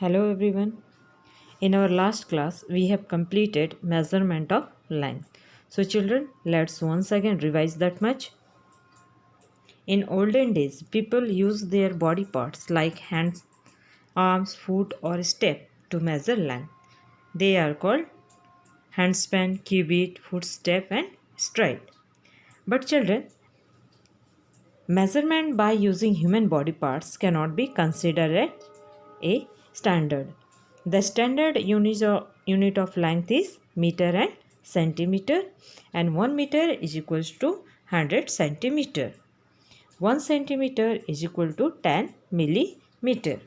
Hello everyone. In our last class, we have completed measurement of length. So children, let's once again revise that much. In olden days, people used their body parts like hands, arms, foot or step to measure length. They are called handspan, cubit, footstep and stride. But children, measurement by using human body parts cannot be considered a standard. The standard unit of length is meter and centimeter, and 1 meter is equals to 100 centimeter. 1 centimeter is equal to 10 millimeter.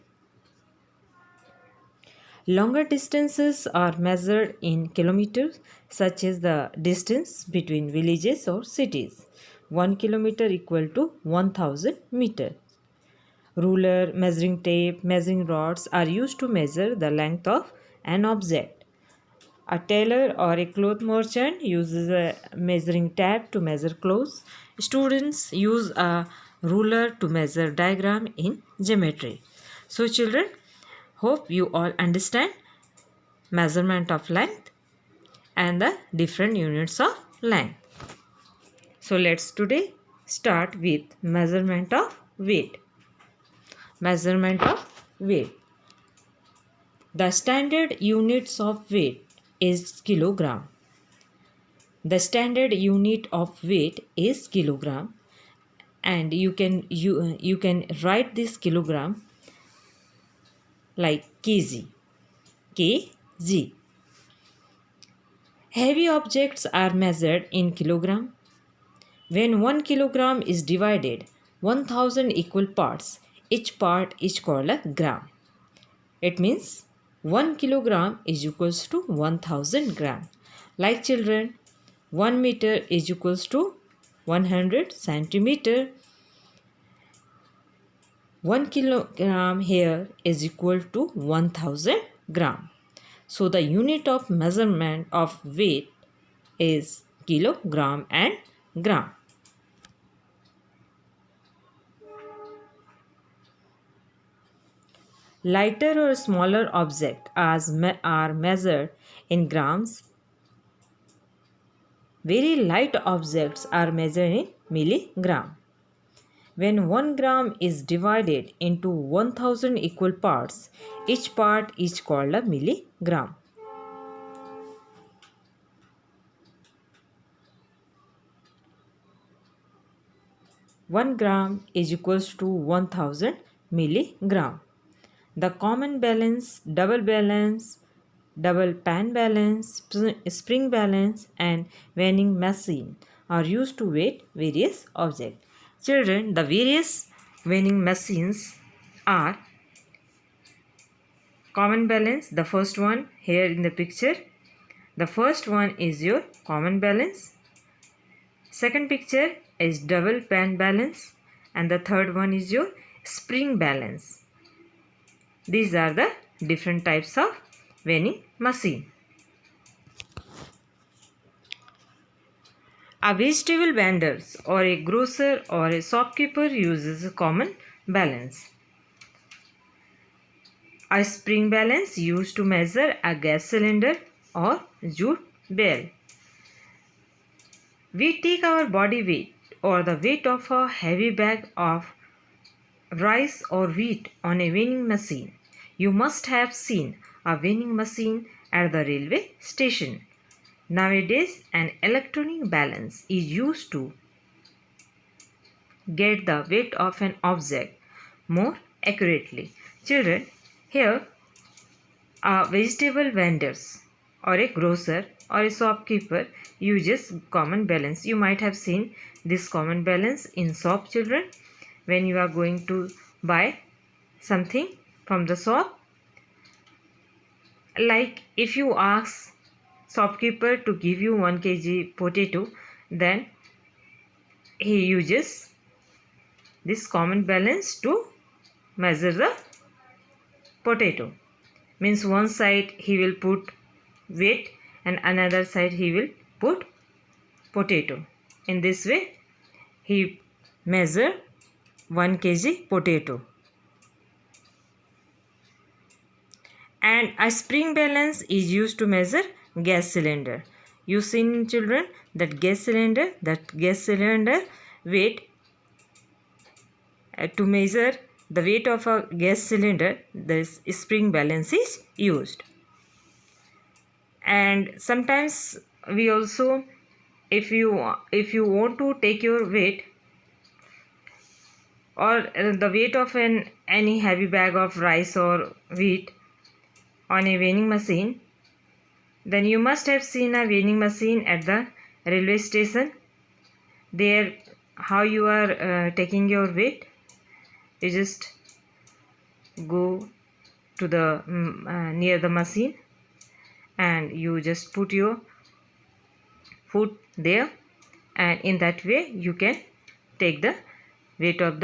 Longer distances are measured in kilometers, such as the distance between villages or cities. 1 kilometer equal to 1000 meter. Ruler, measuring tape, measuring rods are used to measure the length of an object. A tailor or a cloth merchant uses a measuring tape to measure clothes. Students use a ruler to measure diagram in geometry. So children, hope you all understand measurement of length and the different units of length. So let's today start with measurement of weight. Measurement of weight. The standard units of weight is kilogram. The standard unit of weight is kilogram, and you can write this kilogram like kg. kg. Heavy objects are measured in kilogram. When 1 kilogram is divided 1000 equal parts, each part is called a gram. It means 1 kilogram is equals to 1000 gram. Like children, 1 meter is equals to 100 centimeter. 1 kilogram here is equal to 1000 gram. So the unit of measurement of weight is kilogram and gram. Lighter or smaller objects are measured in grams. Very light objects are measured in milligram. When 1 gram is divided into 1000 equal parts, each part is called a milligram. One gram is equals to 1000 milligram. The common balance, double pan balance, spring balance and weighing machine are used to weigh various objects. Children, the various weighing machines are common balance, the first one here in the picture. The first one is your common balance. Second picture is double pan balance, and the third one is your spring balance. These are the different types of weighing machine. A vegetable vendor or a grocer or a shopkeeper uses a common balance. A spring balance used to measure a gas cylinder or jute bale. We take our body weight or the weight of a heavy bag of rice or wheat on a weighing machine. You must have seen a weighing machine at the railway station. Nowadays, an electronic balance is used to get the weight of an object more accurately. Children, here a vegetable vendors or a grocer or a shopkeeper uses common balance. You might have seen this common balance in shop, children, when you are going to buy something from the shop. Like if you ask shopkeeper to give you 1 kg potato, then he uses this common balance to measure the potato. Means one side he will put weight and another side he will put potato. In this way he measure 1 kg potato. And a spring balance is used to measure gas cylinder. You seen, children, that gas cylinder weight. To measure the weight of a gas cylinder, this spring balance is used. And sometimes we also, if you want to take your weight or the weight of any heavy bag of rice or wheat on a weighing machine, then you must have seen a weighing machine at the railway station. There, how you are taking your weight, you just go to the near the machine and you just put your foot there, and in that way you can take the weight of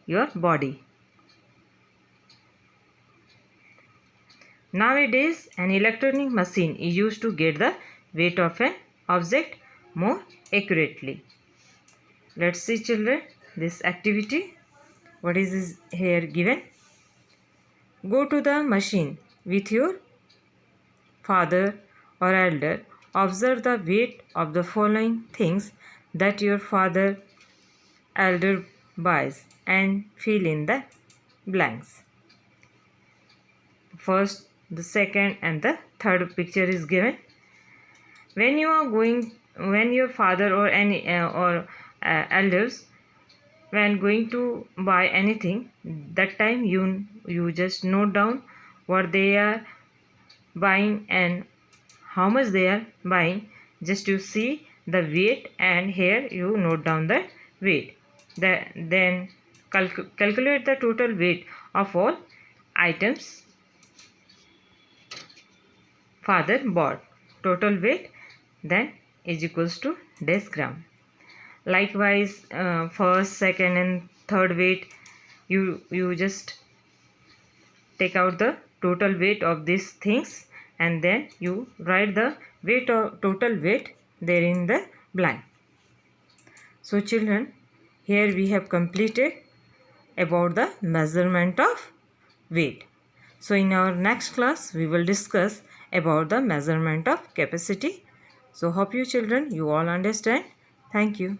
your body. Nowadays, an electronic machine is used to get the weight of an object more accurately. Let's see, children, this activity. What is here given? Go to the machine with your father or elder. Observe the weight of the following things that your father elder buys and fill in the blanks. First, the second and the third picture is given. When your father or any elders, when going to buy anything, that time you just note down what they are buying and how much they are buying. Just you see the weight, and here you note down the weight. Then calculate the total weight of all items father bought. Total weight then is equals to decigram. Likewise, first, second and third weight, you just take out the total weight of these things, and then you write the weight of total weight there in the blank. So children, here we have completed about the measurement of weight. So in our next class we will discuss about the measurement of capacity. So hope you children, you all understand. Thank you.